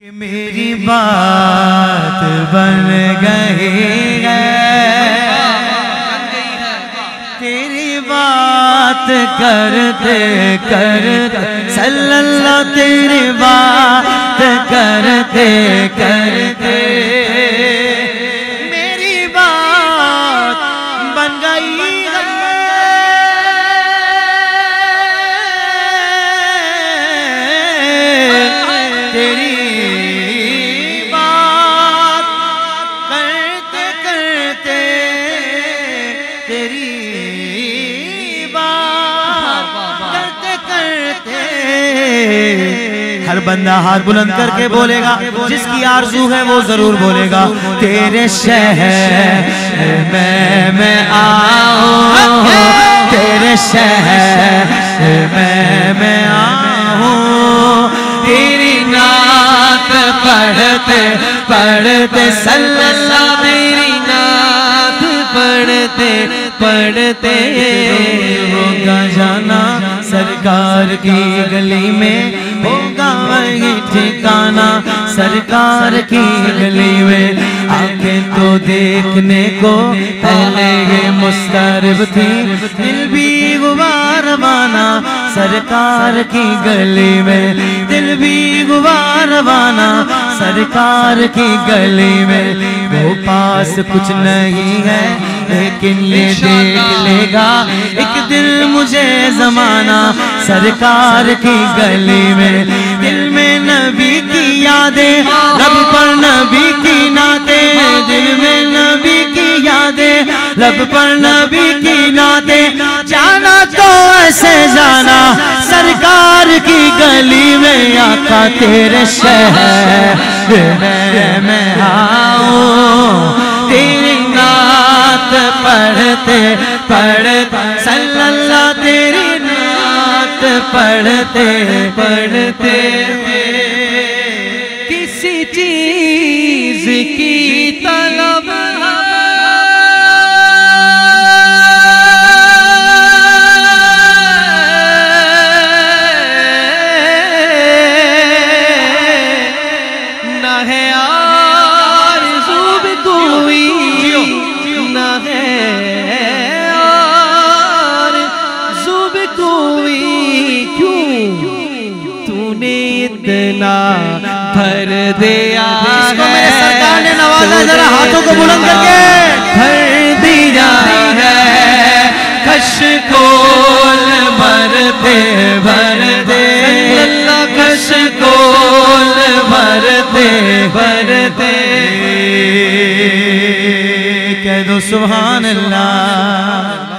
मेरी बात बन गई है, तेरी बात करते करते सल्लल्लाहु तेरी बात करते करते मेरी बात बन गई है। तेरी हर बंदा हाथ बुलंद करके बोलेगा, जिसकी आरज़ू है वो जरूर बोलेगा, तेरे शहर में मैं आऊं, तेरे शहर में मैं आऊं, तेरी नात पढ़ते पढ़ते सल्लल्लाहु तेरी नात पढ़ते पढ़ते होगा जाना सरकार की गली में, होगा वही ठिकाना सरकार की गली में। आंखें तो देखने को पहले ये मुस्तरब थी, दिल भी गुबार बाना सरकार की गली में, दिल भी गुबार बाना सरकार की गली में। वो पास कुछ नहीं है लेकिन ये देख लेगा एक दिल मुझे जमाना सरकार की गली में। दिल में नबी की यादें, लब पर नबी की नातें, दिल में नबी की यादें, लब पर नबी की नातें। जाना तो ऐसे जाना सरकार की गली में, आका तेरे शहर में मैं आऊं, तेरी नात पढ़ते पढ़ते सल्लल्लाहु तेरी नात पढ़ते पढ़ते किसी चीज की तलब न है आरज़ू भी कोई, न है आरज़ू भी कोई, क्यों तूने इतना भर दिया है। मेरे सरकार ने नवाजा, जरा हाथों को बुलंद करके भर दिया है, कशकोल भरते भरते कशकोल भरते भरते। कह दो सुभान अल्लाह।